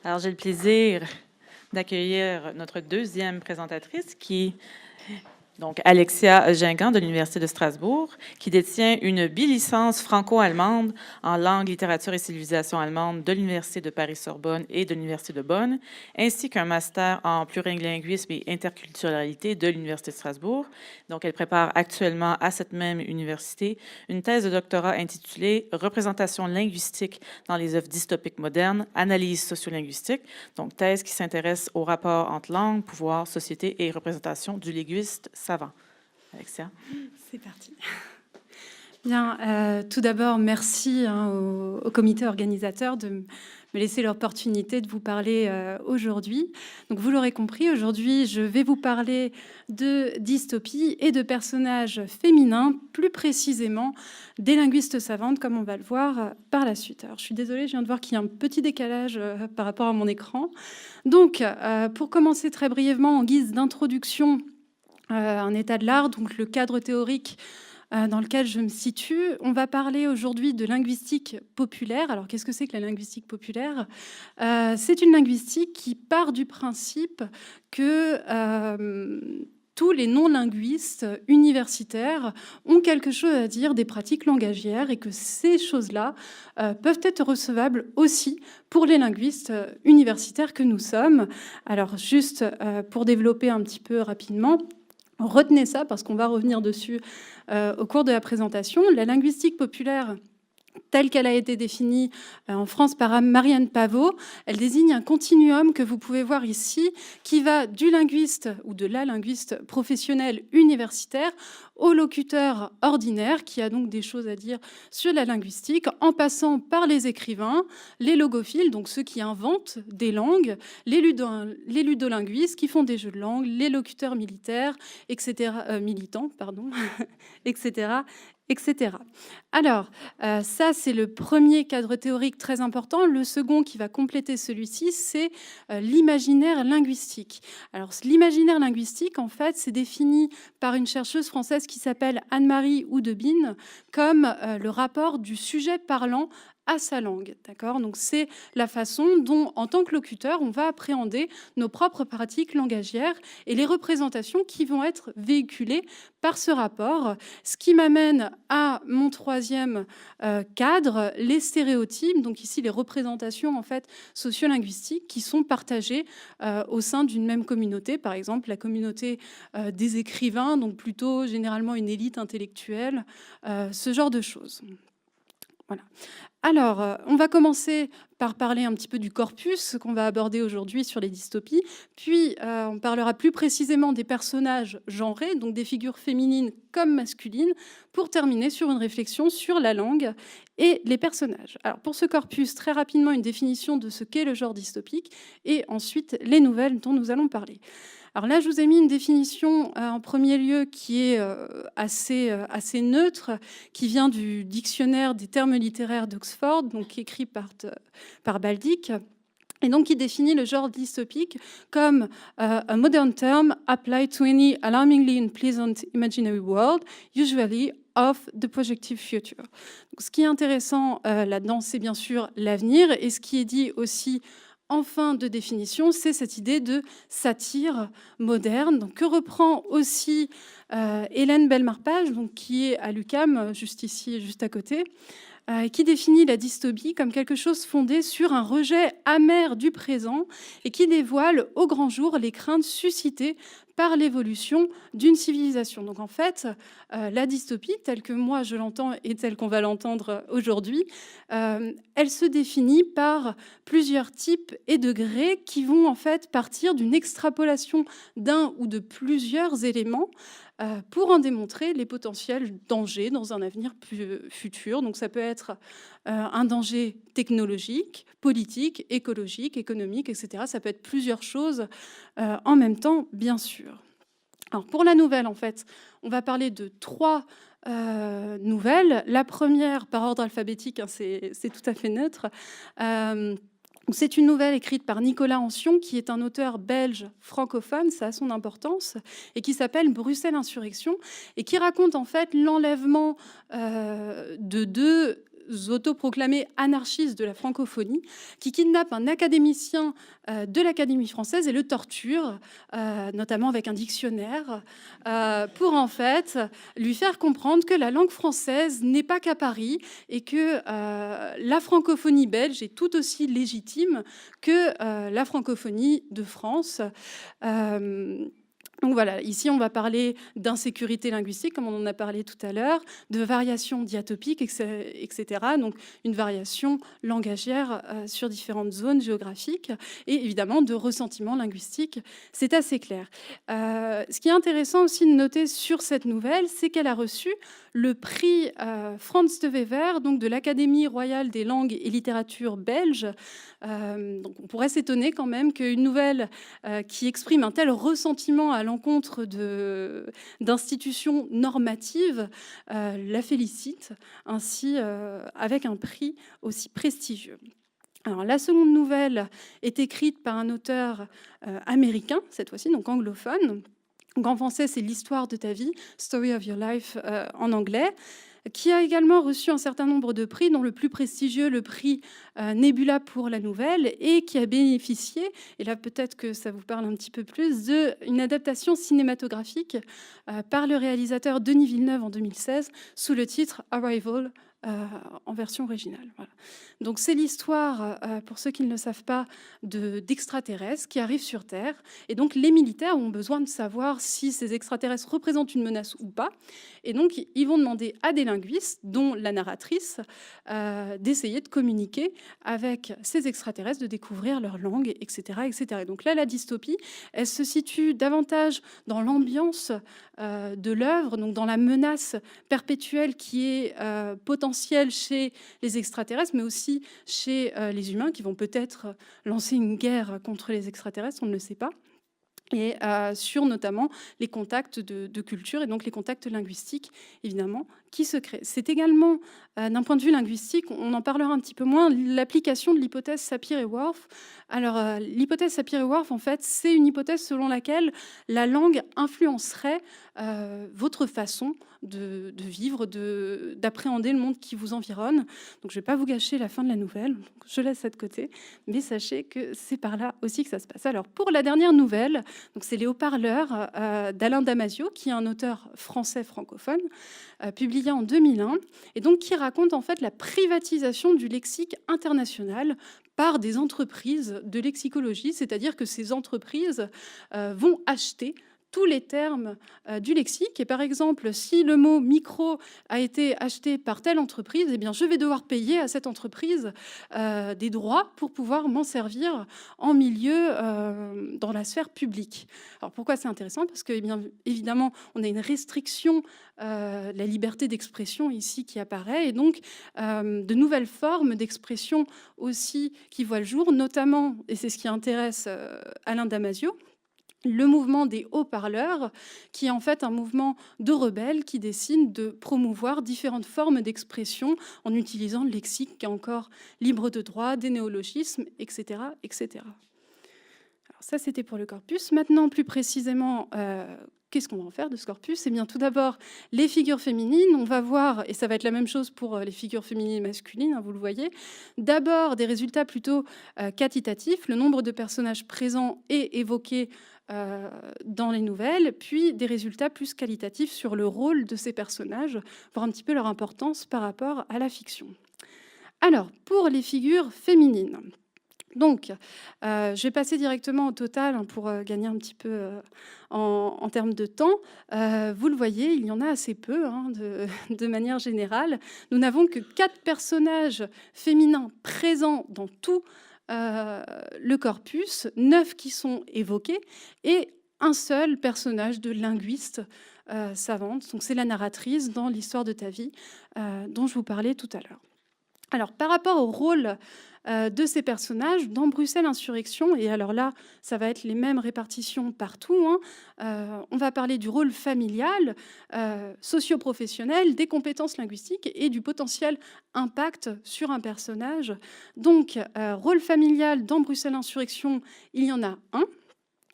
Alors, j'ai le plaisir d'accueillir notre deuxième présentatrice donc Alexia Guingant de l'Université de Strasbourg, qui détient une bilicence franco-allemande en langue, littérature et civilisation allemande de l'Université de Paris-Sorbonne et de l'Université de Bonn, ainsi qu'un master en plurilinguisme et interculturalité de l'Université de Strasbourg. Donc, elle prépare actuellement à cette même université une thèse de doctorat intitulée « Représentation linguistique dans les œuvres dystopiques modernes, analyse sociolinguistique », donc thèse qui s'intéresse au rapport entre langue, pouvoir, société et représentation du linguiste savant. Alexia. C'est parti. Bien, tout d'abord, merci au comité organisateur de me laisser l'opportunité de vous parler aujourd'hui. Donc, vous l'aurez compris, aujourd'hui, je vais vous parler de dystopie et de personnages féminins, plus précisément des linguistes savantes, comme on va le voir par la suite. Alors, je suis désolée, je viens de voir qu'il y a un petit décalage par rapport à mon écran. Donc, pour commencer très brièvement, en guise d'introduction, un état de l'art, donc le cadre théorique dans lequel je me situe. On va parler aujourd'hui de linguistique populaire. Alors, qu'est-ce que c'est que la linguistique populaire ? C'est une linguistique qui part du principe que tous les non-linguistes universitaires ont quelque chose à dire des pratiques langagières et que ces choses-là peuvent être recevables aussi pour les linguistes universitaires que nous sommes. Alors, juste pour développer un petit peu rapidement, retenez ça parce qu'on va revenir dessus au cours de la présentation. La linguistique populaire, telle qu'elle a été définie en France par Marianne Pavot, elle désigne un continuum que vous pouvez voir ici, qui va du linguiste ou de la linguiste professionnelle universitaire au locuteur ordinaire, qui a donc des choses à dire sur la linguistique, en passant par les écrivains, les logophiles, donc ceux qui inventent des langues, les ludolinguistes qui font des jeux de langue, les locuteurs militaires, militants, etc., etc. Alors, ça, c'est le premier cadre théorique très important. Le second qui va compléter celui-ci, c'est l'imaginaire linguistique. Alors, l'imaginaire linguistique, en fait, c'est défini par une chercheuse française qui s'appelle Anne-Marie Oudebine comme le rapport du sujet parlant à sa langue, d'accord ? Donc, c'est la façon dont, en tant que locuteur, on va appréhender nos propres pratiques langagières et les représentations qui vont être véhiculées par ce rapport. Ce qui m'amène à mon troisième cadre, les stéréotypes, donc ici les représentations en fait sociolinguistiques qui sont partagées au sein d'une même communauté, par exemple la communauté des écrivains, donc plutôt généralement une élite intellectuelle, ce genre de choses. Voilà. Alors, on va commencer par parler un petit peu du corpus qu'on va aborder aujourd'hui sur les dystopies, puis on parlera plus précisément des personnages genrés, donc des figures féminines comme masculines, pour terminer sur une réflexion sur la langue et les personnages. Alors, pour ce corpus, très rapidement, une définition de ce qu'est le genre dystopique, et ensuite les nouvelles dont nous allons parler. Alors là, je vous ai mis une définition en premier lieu qui est assez neutre, qui vient du dictionnaire des termes littéraires d'Oxford, donc écrit par Baldic, et donc qui définit le genre dystopique comme a modern term applied to any alarmingly unpleasant imaginary world, usually of the projective future. Donc, ce qui est intéressant là-dedans, c'est bien sûr l'avenir, et ce qui est dit aussi en fin de définition, c'est cette idée de satire moderne, donc, que reprend aussi Hélène Bellemare-Page, donc, qui est à l'UQAM, juste ici, juste à côté, qui définit la dystopie comme quelque chose fondé sur un rejet amer du présent et qui dévoile au grand jour les craintes suscitées par l'évolution d'une civilisation. Donc en fait, la dystopie, telle que moi je l'entends et telle qu'on va l'entendre aujourd'hui, elle se définit par plusieurs types et degrés qui vont en fait partir d'une extrapolation d'un ou de plusieurs éléments pour en démontrer les potentiels dangers dans un avenir plus futur. Donc ça peut être un danger technologique, politique, écologique, économique, etc. Ça peut être plusieurs choses en même temps, bien sûr. Alors pour la nouvelle, en fait, on va parler de trois nouvelles. La première, par ordre alphabétique, hein, c'est tout à fait neutre. C'est une nouvelle écrite par Nicolas Ancion, qui est un auteur belge francophone, ça a son importance, et qui s'appelle Bruxelles Insurrection, et qui raconte en fait l'enlèvement de deux autoproclamés anarchistes de la francophonie qui kidnappent un académicien de l'Académie française et le torturent, notamment avec un dictionnaire, pour en fait lui faire comprendre que la langue française n'est pas qu'à Paris et que la francophonie belge est tout aussi légitime que la francophonie de France. Donc voilà, ici on va parler d'insécurité linguistique, comme on en a parlé tout à l'heure, de variation diatopique, etc. Donc une variation langagière sur différentes zones géographiques et évidemment de ressentiment linguistique, c'est assez clair. Ce qui est intéressant aussi de noter sur cette nouvelle, c'est qu'elle a reçu le prix Franz de Wever, donc de l'Académie royale des langues et littératures belges. Donc on pourrait s'étonner quand même qu'une nouvelle qui exprime un tel ressentiment à l'encontre d'institutions normatives la félicite ainsi avec un prix aussi prestigieux. Alors, la seconde nouvelle est écrite par un auteur américain, cette fois-ci, donc anglophone. Donc, en français, c'est l'histoire de ta vie, Story of Your Life en anglais, qui a également reçu un certain nombre de prix, dont le plus prestigieux, le prix Nebula pour la nouvelle, et qui a bénéficié, et là peut-être que ça vous parle un petit peu plus, d'une adaptation cinématographique par le réalisateur Denis Villeneuve en 2016, sous le titre Arrival, en version originale. Voilà. Donc c'est l'histoire, pour ceux qui ne le savent pas, d'extraterrestres qui arrivent sur Terre. Et donc les militaires ont besoin de savoir si ces extraterrestres représentent une menace ou pas. Et donc ils vont demander à des linguistes, dont la narratrice, d'essayer de communiquer avec ces extraterrestres, de découvrir leur langue, etc., etc. Et donc là, la dystopie, elle se situe davantage dans l'ambiance de l'œuvre, donc dans la menace perpétuelle qui est potentielle chez les extraterrestres, mais aussi chez les humains qui vont peut-être lancer une guerre contre les extraterrestres, on ne le sait pas. Et sur notamment les contacts de culture et donc les contacts linguistiques, évidemment, qui se créent. C'est également, d'un point de vue linguistique, on en parlera un petit peu moins, l'application de l'hypothèse Sapir et Whorf. Alors, l'hypothèse Sapir et Whorf, en fait, c'est une hypothèse selon laquelle la langue influencerait votre façon de vivre, d'appréhender le monde qui vous environne. Donc, je ne vais pas vous gâcher la fin de la nouvelle, donc je laisse ça de côté, mais sachez que c'est par là aussi que ça se passe. Alors, pour la dernière nouvelle, donc c'est Les Haut-Parleurs d'Alain Damasio, qui est un auteur français francophone, publié en 2001, et donc qui raconte en fait la privatisation du lexique international par des entreprises de lexicologie, c'est-à-dire que ces entreprises vont acheter tous les termes du lexique. Et par exemple, si le mot micro a été acheté par telle entreprise, eh bien, je vais devoir payer à cette entreprise des droits pour pouvoir m'en servir en milieu dans la sphère publique. Alors pourquoi c'est intéressant? Parce que, eh bien, évidemment, on a une restriction de la liberté d'expression ici qui apparaît, et donc de nouvelles formes d'expression aussi qui voient le jour, notamment, et c'est ce qui intéresse Alain Damasio, le mouvement des haut-parleurs, qui est en fait un mouvement de rebelles qui décide de promouvoir différentes formes d'expression en utilisant le lexique qui est encore libre de droit, des néologismes, etc., etc. Alors ça, c'était pour le corpus. Maintenant, plus précisément, qu'est-ce qu'on va en faire de ce corpus? Eh bien, tout d'abord, les figures féminines. On va voir, et ça va être la même chose pour les figures féminines et masculines, hein, vous le voyez. D'abord, des résultats plutôt quantitatifs, le nombre de personnages présents et évoqués dans les nouvelles, puis des résultats plus qualitatifs sur le rôle de ces personnages, voir un petit peu leur importance par rapport à la fiction. Alors, pour les figures féminines, donc, je vais passer directement au total hein, pour gagner un petit peu en termes de temps. Vous le voyez, il y en a assez peu hein, de manière générale. Nous n'avons que 4 personnages féminins présents dans tout le corpus, 9 qui sont évoqués, et un seul personnage de linguiste savante. Donc c'est la narratrice dans l'histoire de ta vie dont je vous parlais tout à l'heure. Alors par rapport au rôle de ces personnages dans Bruxelles Insurrection, et alors là, ça va être les mêmes répartitions partout, hein, on va parler du rôle familial, socio-professionnel, des compétences linguistiques et du potentiel impact sur un personnage. Donc, rôle familial dans Bruxelles Insurrection, il y en a un.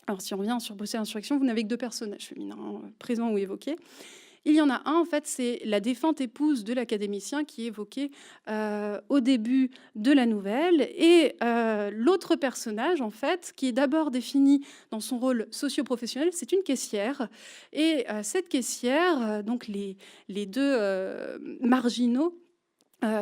Alors, si on revient sur Bruxelles Insurrection, vous n'avez que 2 personnages féminins présents ou évoqués. Il y en a un, en fait, c'est la défunte épouse de l'académicien qui est évoquée au début de la nouvelle. Et l'autre personnage, en fait, qui est d'abord défini dans son rôle socio-professionnel, c'est une caissière. Et cette caissière, donc les deux marginaux,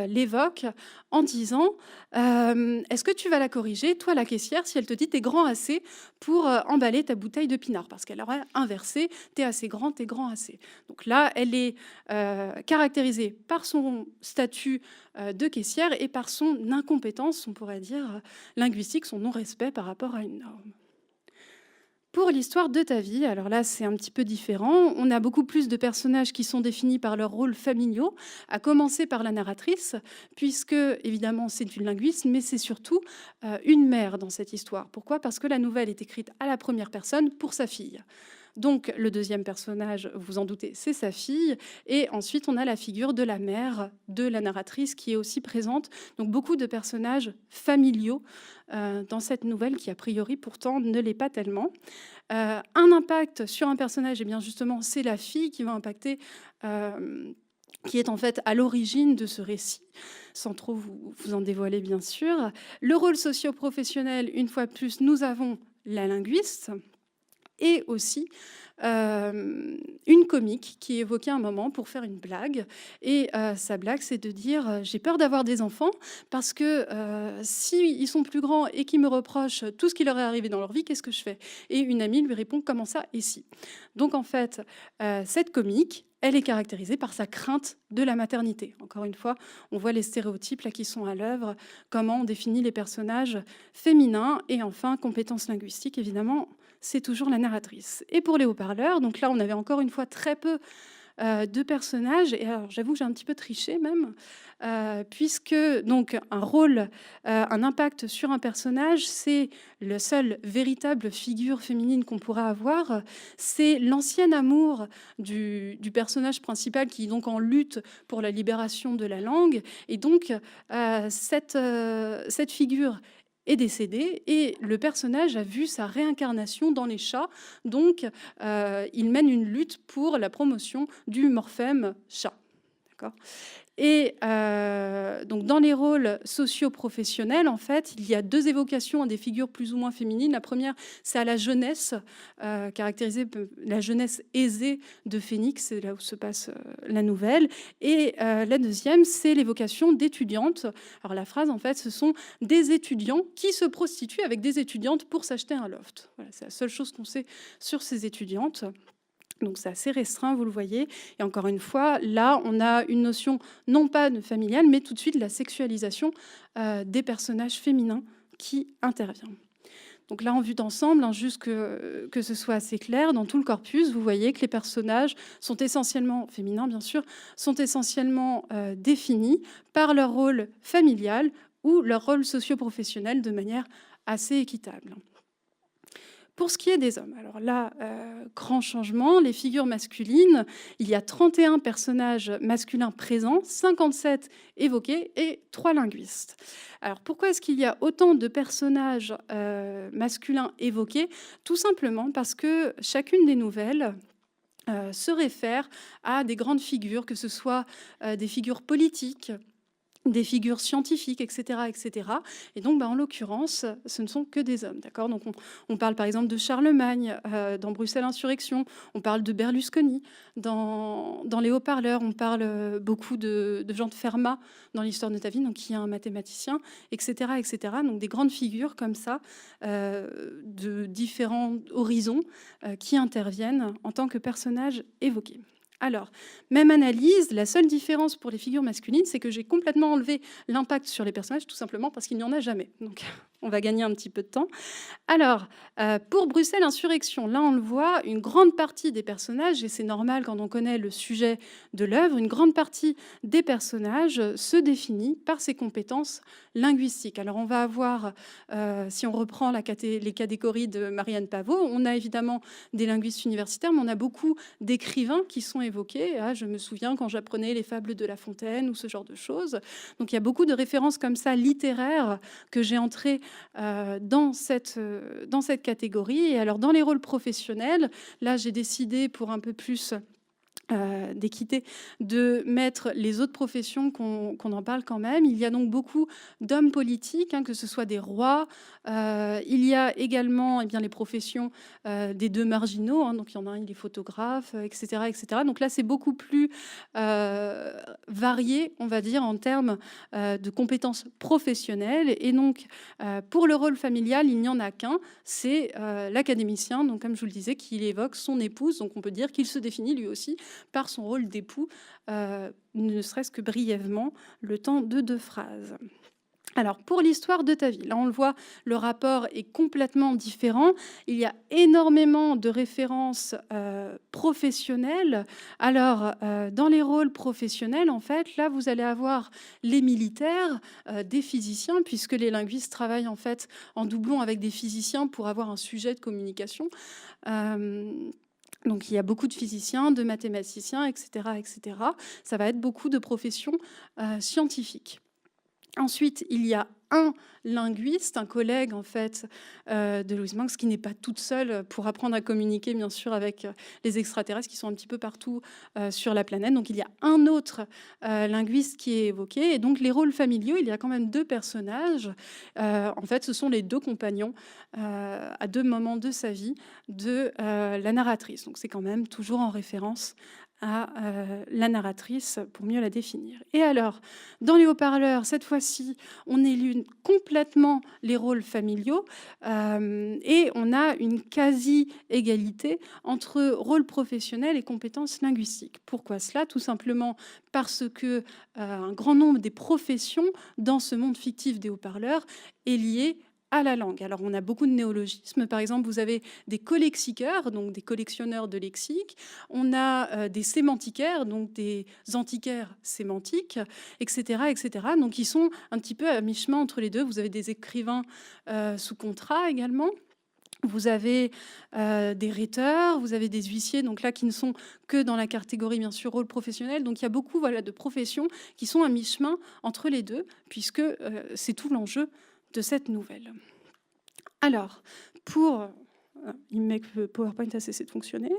l'évoque en disant est-ce que tu vas la corriger, toi la caissière, si elle te dit t'es grand assez pour emballer ta bouteille de pinard, parce qu'elle aurait inversé t'es assez grand, t'es grand assez. Donc là, elle est caractérisée par son statut de caissière et par son incompétence, on pourrait dire, linguistique, son non-respect par rapport à une norme. Pour l'histoire de ta vie, alors là, c'est un petit peu différent. On a beaucoup plus de personnages qui sont définis par leurs rôles familiaux, à commencer par la narratrice, puisque, évidemment, c'est une linguiste, mais c'est surtout une mère dans cette histoire. Pourquoi ? Parce que la nouvelle est écrite à la première personne pour sa fille. Donc, le deuxième personnage, vous en doutez, c'est sa fille. Et ensuite, on a la figure de la mère de la narratrice qui est aussi présente. Donc, beaucoup de personnages familiaux dans cette nouvelle qui, a priori, pourtant, ne l'est pas tellement. Un impact sur un personnage, et bien justement, c'est la fille qui va impacter, qui est en fait à l'origine de ce récit, sans trop vous en dévoiler, bien sûr. Le rôle socio-professionnel, une fois de plus, nous avons la linguiste, et aussi une comique qui évoquait un moment pour faire une blague. Et sa blague, c'est de dire j'ai peur d'avoir des enfants parce que s'ils sont plus grands et qu'ils me reprochent tout ce qui leur est arrivé dans leur vie, qu'est-ce que je fais ? Et une amie lui répond comment ça et si ? Donc en fait, cette comique, elle est caractérisée par sa crainte de la maternité. Encore une fois, on voit les stéréotypes là qui sont à l'œuvre, comment on définit les personnages féminins, et enfin, compétences linguistiques, évidemment, c'est toujours la narratrice. Et pour les haut-parleurs, donc là, on avait encore une fois très peu de personnages, et alors j'avoue que j'ai un petit peu triché même, puisque donc un rôle, un impact sur un personnage, c'est le seul véritable figure féminine qu'on pourra avoir, c'est l'ancien amour du personnage principal qui est donc en lutte pour la libération de la langue, et donc cette figure est décédé et le personnage a vu sa réincarnation dans les chats. Donc, il mène une lutte pour la promotion du morphème chat. D'accord ? Et donc, dans les rôles socio-professionnels, en fait, il y a deux évocations à des figures plus ou moins féminines. La première, c'est à la jeunesse, caractérisée la jeunesse aisée de Phénix, c'est là où se passe la nouvelle. Et la deuxième, c'est l'évocation d'étudiantes. Alors la phrase, en fait, ce sont des étudiants qui se prostituent avec des étudiantes pour s'acheter un loft. Voilà, c'est la seule chose qu'on sait sur ces étudiantes. Donc c'est assez restreint, vous le voyez. Et encore une fois, là, on a une notion non pas de familiale, mais tout de suite la sexualisation des personnages féminins qui intervient. Donc là, en vue d'ensemble, hein, juste que ce soit assez clair, dans tout le corpus, vous voyez que les personnages sont essentiellement féminins, bien sûr, sont essentiellement définis par leur rôle familial ou leur rôle socio-professionnel de manière assez équitable. Pour ce qui est des hommes, alors là, grand changement, les figures masculines, il y a 31 personnages masculins présents, 57 évoqués et 3 linguistes. Alors pourquoi est-ce qu'il y a autant de personnages masculins évoqués ? Tout simplement parce que chacune des nouvelles se réfère à des grandes figures, que ce soit des figures politiques, des figures scientifiques, etc., etc. Et donc, en l'occurrence, ce ne sont que des hommes, d'accord ? Donc, on parle par exemple de Charlemagne dans Bruxelles Insurrection, on parle de Berlusconi dans Les Haut-Parleurs, on parle beaucoup de Jean de Fermat dans l'Histoire de ta vie, donc qui est un mathématicien, etc., etc. Donc, des grandes figures comme ça, de différents horizons qui interviennent en tant que personnages évoqués. Alors, même analyse, la seule différence pour les figures masculines, c'est que j'ai complètement enlevé l'impact sur les personnages, tout simplement parce qu'il n'y en a jamais. Donc, on va gagner un petit peu de temps. Alors, pour Bruxelles Insurrection, là, on le voit, une grande partie des personnages, et c'est normal quand on connaît le sujet de l'œuvre, une grande partie des personnages se définit par ses compétences linguistiques. Alors, on va avoir, si on reprend les catégories de Marianne Pavot, on a évidemment des linguistes universitaires, mais on a beaucoup d'écrivains qui sont évoqués. Ah, je me souviens quand j'apprenais les fables de La Fontaine ou ce genre de choses. Donc, il y a beaucoup de références comme ça littéraires que j'ai entrées dans cette catégorie. Et alors, dans les rôles professionnels, là, j'ai décidé pour un peu plus d'équité, de mettre les autres professions, qu'on en parle quand même. Il y a donc beaucoup d'hommes politiques, que ce soit des rois. Il y a également les professions des deux marginaux. Donc il y en a un, il est photographe, etc., etc. Donc là, c'est beaucoup plus varié, on va dire, en termes de compétences professionnelles. Et donc, pour le rôle familial, il n'y en a qu'un, c'est l'académicien, donc comme je vous le disais, qui évoque son épouse. Donc on peut dire qu'il se définit lui aussi par son rôle d'époux, ne serait-ce que brièvement, le temps de 2 phrases. Alors, pour l'histoire de ta vie, là, on le voit, le rapport est complètement différent. Il y a énormément de références professionnelles. Alors, dans les rôles professionnels, en fait, là, vous allez avoir les militaires, des physiciens, puisque les linguistes travaillent, en fait, en doublon avec des physiciens pour avoir un sujet de communication. Donc, il y a beaucoup de physiciens, de mathématiciens, etc., etc. Ça va être beaucoup de professions scientifiques. Ensuite, il y a un linguiste, un collègue en fait de Louise Mengs, qui n'est pas toute seule pour apprendre à communiquer, bien sûr, avec les extraterrestres qui sont un petit peu partout sur la planète. Donc il y a un autre linguiste qui est évoqué. Et donc les rôles familiaux, il y a quand même 2 personnages. En fait, ce sont les 2 compagnons à 2 moments de sa vie de la narratrice. Donc c'est quand même toujours en référence à la narratrice pour mieux la définir. Et alors, dans les haut-parleurs, cette fois-ci, on élude complètement les rôles familiaux et on a une quasi-égalité entre rôle professionnel et compétences linguistiques. Pourquoi cela? Tout simplement parce que un grand nombre des professions dans ce monde fictif des haut-parleurs est lié à la langue. Alors, on a beaucoup de néologismes. Par exemple, vous avez des collexiqueurs, donc des collectionneurs de lexique. On a des sémantiquaires, donc des antiquaires sémantiques, etc., etc. Donc, ils sont un petit peu à mi-chemin entre les deux. Vous avez des écrivains sous contrat également. Vous avez des rhéteurs, vous avez des huissiers, donc là qui ne sont que dans la catégorie bien sûr rôle professionnel. Donc il y a beaucoup de professions qui sont à mi-chemin entre les deux, puisque c'est tout l'enjeu de cette nouvelle. Alors, il me met que PowerPoint a cessé de fonctionner.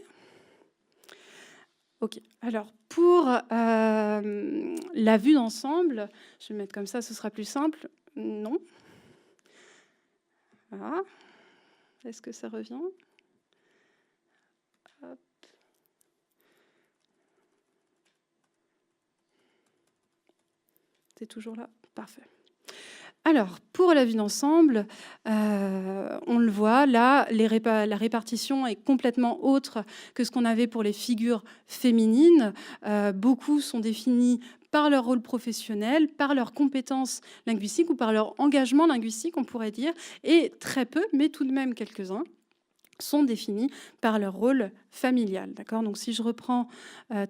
Ok, alors pour la vue d'ensemble, je vais mettre comme ça, ce sera plus simple. Non. Voilà. Est-ce que ça revient? Hop. C'est toujours là? Parfait. Alors, pour la vue d'ensemble, on le voit, là, la répartition est complètement autre que ce qu'on avait pour les figures féminines. Beaucoup sont définies par leur rôle professionnel, par leurs compétences linguistiques ou par leur engagement linguistique, on pourrait dire, et très peu, mais tout de même quelques-uns, sont définis par leur rôle familial. D'accord ? Donc, si je reprends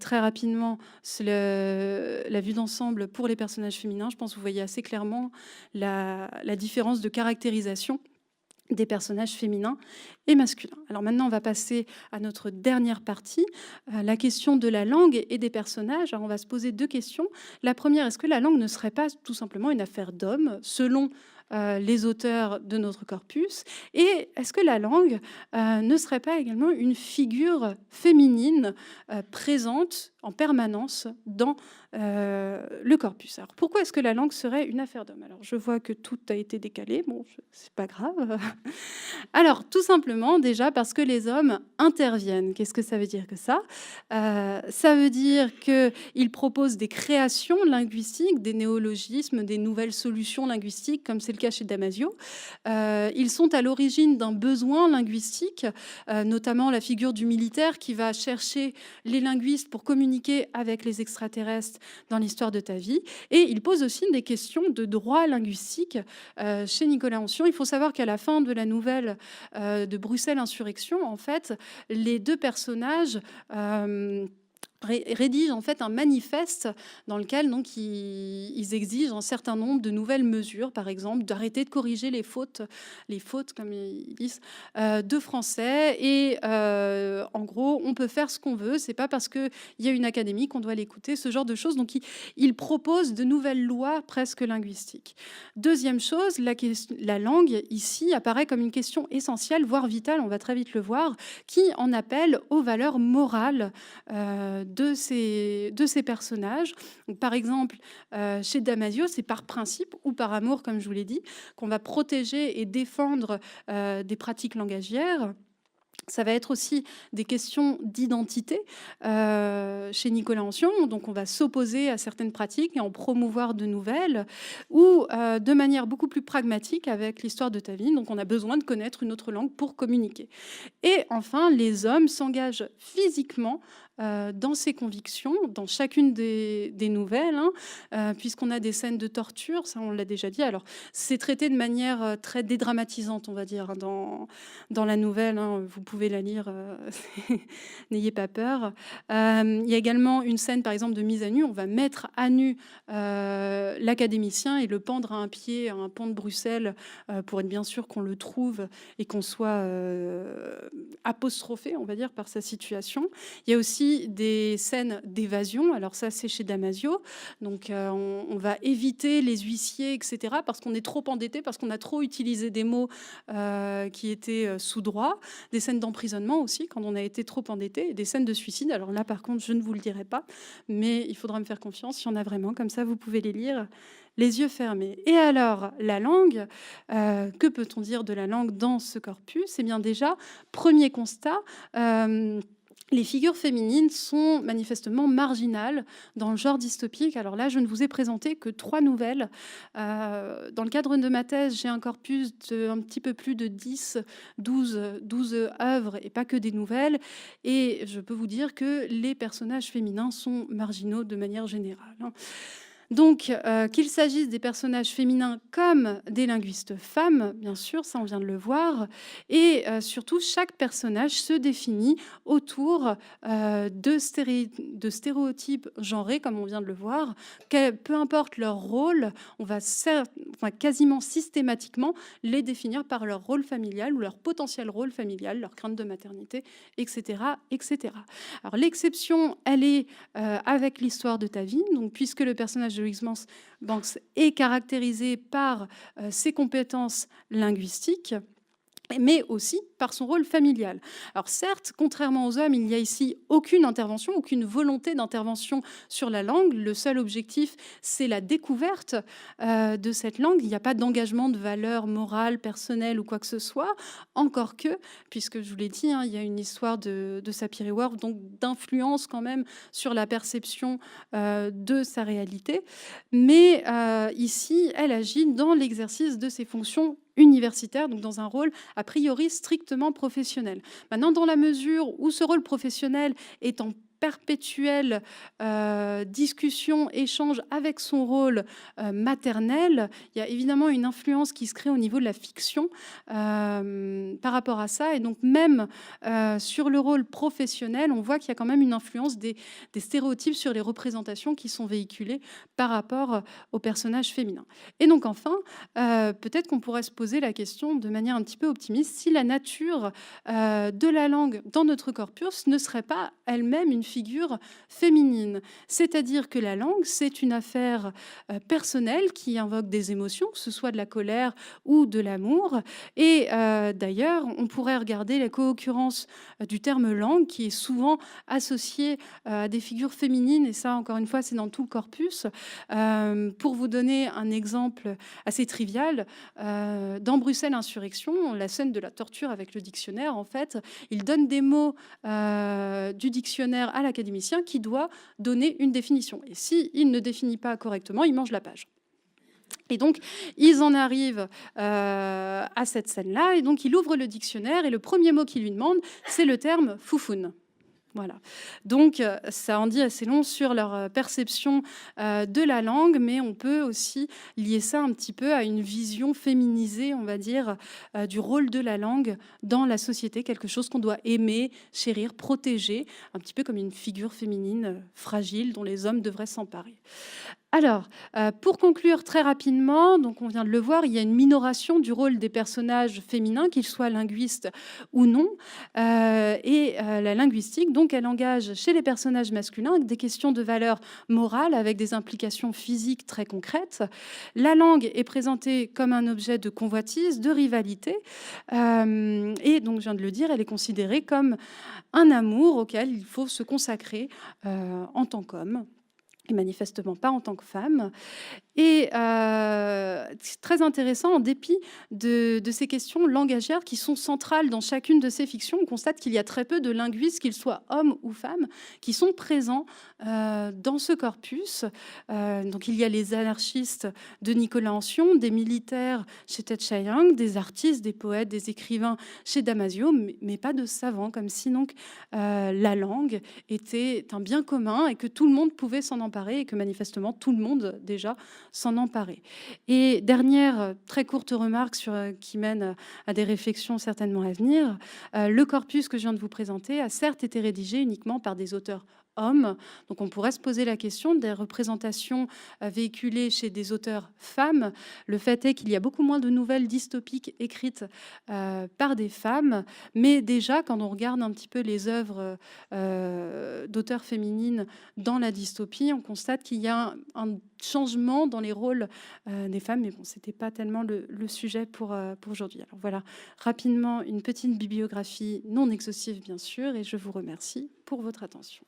très rapidement la vue d'ensemble pour les personnages féminins, je pense que vous voyez assez clairement la différence de caractérisation des personnages féminins et masculins. Alors maintenant, on va passer à notre dernière partie, la question de la langue et des personnages. Alors, on va se poser 2 questions. La première, est-ce que la langue ne serait pas tout simplement une affaire d'hommes, selon les auteurs de notre corpus? Et est-ce que la langue ne serait pas également une figure féminine présente en permanence dans le corpus? Alors, pourquoi est-ce que la langue serait une affaire d'homme? Alors, je vois que tout a été décalé. Bon, c'est pas grave. Alors, tout simplement, déjà, parce que les hommes interviennent. Qu'est-ce que ça veut dire que ça? Ça veut dire qu'ils proposent des créations linguistiques, des néologismes, des nouvelles solutions linguistiques, comme c'est le cas chez Damasio. Ils sont à l'origine d'un besoin linguistique, notamment la figure du militaire qui va chercher les linguistes pour communiquer avec les extraterrestres dans l'histoire de ta vie. Et ils posent aussi des questions de droit linguistique chez Nicolas Ancion. Il faut savoir qu'à la fin de la nouvelle de Bruxelles Insurrection, en fait, les 2 personnages rédigent en fait un manifeste dans lequel donc ils exigent un certain nombre de nouvelles mesures, par exemple d'arrêter de corriger les fautes comme ils disent de français, et en gros on peut faire ce qu'on veut, c'est pas parce que il y a une académie qu'on doit l'écouter, ce genre de choses. Donc ils proposent de nouvelles lois presque linguistiques. Deuxième chose, la langue ici apparaît comme une question essentielle, voire vitale, on va très vite le voir, qui en appelle aux valeurs morales de ces personnages. Donc, par exemple, chez Damasio, c'est par principe ou par amour, comme je vous l'ai dit, qu'on va protéger et défendre des pratiques langagières. Ça va être aussi des questions d'identité chez Nicolas Ancion. Donc, on va s'opposer à certaines pratiques et en promouvoir de nouvelles, ou de manière beaucoup plus pragmatique avec l'histoire de ta vie. Donc, on a besoin de connaître une autre langue pour communiquer. Et enfin, les hommes s'engagent physiquement dans ses convictions, dans chacune des nouvelles, puisqu'on a des scènes de torture, ça on l'a déjà dit. Alors, c'est traité de manière très dédramatisante, on va dire, dans la nouvelle. Vous pouvez la lire, n'ayez pas peur. Il y a également une scène, par exemple, de mise à nu. On va mettre à nu l'académicien et le pendre à un pied, à un pont de Bruxelles, pour être bien sûr qu'on le trouve et qu'on soit apostrophé, on va dire, par sa situation. Il y a aussi des scènes d'évasion. Alors ça, c'est chez Damasio. Donc, on va éviter les huissiers, etc., parce qu'on est trop endetté, parce qu'on a trop utilisé des mots qui étaient sous droit. Des scènes d'emprisonnement aussi, quand on a été trop endetté. Et des scènes de suicide. Alors là, par contre, je ne vous le dirai pas, mais il faudra me faire confiance. Il y en a vraiment. Comme ça, vous pouvez les lire les yeux fermés. Et alors, la langue, que peut-on dire de la langue dans ce corpus? Eh bien déjà, premier constat, les figures féminines sont manifestement marginales dans le genre dystopique. Alors là, je ne vous ai présenté que 3 nouvelles. Dans le cadre de ma thèse, j'ai un corpus de un petit peu plus de 12 œuvres et pas que des nouvelles. Et je peux vous dire que les personnages féminins sont marginaux de manière générale. Donc, qu'il s'agisse des personnages féminins comme des linguistes femmes, bien sûr, ça on vient de le voir, et surtout chaque personnage se définit autour de stéréotypes genrés, comme on vient de le voir. Peu importe leur rôle, on va quasiment systématiquement les définir par leur rôle familial ou leur potentiel rôle familial, leur crainte de maternité, etc., etc. Alors l'exception, elle est avec l'histoire de ta vie, donc puisque le personnage de Louise Banks est caractérisé par ses compétences linguistiques, mais aussi par son rôle familial. Alors certes, contrairement aux hommes, il n'y a ici aucune intervention, aucune volonté d'intervention sur la langue. Le seul objectif, c'est la découverte de cette langue. Il n'y a pas d'engagement de valeur morale, personnelle ou quoi que ce soit. Encore que, puisque je vous l'ai dit, il y a une histoire de Sapir-Whorf, donc d'influence quand même sur la perception de sa réalité. Mais ici, elle agit dans l'exercice de ses fonctions universitaire, donc dans un rôle a priori strictement professionnel. Maintenant, dans la mesure où ce rôle professionnel est en perpétuelle discussion, échange avec son rôle maternel, il y a évidemment une influence qui se crée au niveau de la fiction par rapport à ça. Et donc même sur le rôle professionnel, on voit qu'il y a quand même une influence des stéréotypes sur les représentations qui sont véhiculées par rapport aux personnages féminins. Et donc enfin, peut-être qu'on pourrait se poser la question de manière un petit peu optimiste, si la nature de la langue dans notre corpus ne serait pas elle-même une figure féminine. C'est-à-dire que la langue, c'est une affaire personnelle qui invoque des émotions, que ce soit de la colère ou de l'amour. Et d'ailleurs, on pourrait regarder la co-occurrence du terme langue, qui est souvent associé à des figures féminines, et ça, encore une fois, c'est dans tout le corpus. Pour vous donner un exemple assez trivial, dans Bruxelles Insurrection, la scène de la torture avec le dictionnaire, en fait, il donne des mots du dictionnaire à l'académicien qui doit donner une définition. Et s'il ne définit pas correctement, il mange la page. Et donc, ils en arrivent à cette scène-là, et donc il ouvre le dictionnaire, et le premier mot qu'il lui demande, c'est le terme « foufoune ». Voilà. Donc, ça en dit assez long sur leur perception de la langue, mais on peut aussi lier ça un petit peu à une vision féminisée, on va dire, du rôle de la langue dans la société, quelque chose qu'on doit aimer, chérir, protéger, un petit peu comme une figure féminine fragile dont les hommes devraient s'emparer. Alors, pour conclure très rapidement, donc on vient de le voir, il y a une minoration du rôle des personnages féminins, qu'ils soient linguistes ou non. La linguistique, donc, elle engage chez les personnages masculins des questions de valeur morale avec des implications physiques très concrètes. La langue est présentée comme un objet de convoitise, de rivalité. Et donc, je viens de le dire, elle est considérée comme un amour auquel il faut se consacrer en tant qu'homme, et manifestement pas en tant que femme. Et c'est très intéressant, en dépit de ces questions langagières qui sont centrales dans chacune de ces fictions, on constate qu'il y a très peu de linguistes, qu'ils soient hommes ou femmes, qui sont présents dans ce corpus. Donc il y a les anarchistes de Nicolas Ancion, des militaires chez Ted Chiang, des artistes, des poètes, des écrivains chez Damasio, mais pas de savants, comme si donc la langue était un bien commun et que tout le monde pouvait s'en emparer, et que manifestement tout le monde déjà s'en emparer. Et dernière très courte remarque qui mène à des réflexions certainement à venir, le corpus que je viens de vous présenter a certes été rédigé uniquement par des auteurs hommes, donc on pourrait se poser la question des représentations véhiculées chez des auteurs femmes. Le fait est qu'il y a beaucoup moins de nouvelles dystopiques écrites par des femmes, mais déjà quand on regarde un petit peu les œuvres d'auteurs féminines dans la dystopie, on constate qu'il y a un changement dans les rôles des femmes, mais bon, c'était pas tellement le sujet pour aujourd'hui. Alors voilà, rapidement, une petite bibliographie non exhaustive, bien sûr, et je vous remercie pour votre attention.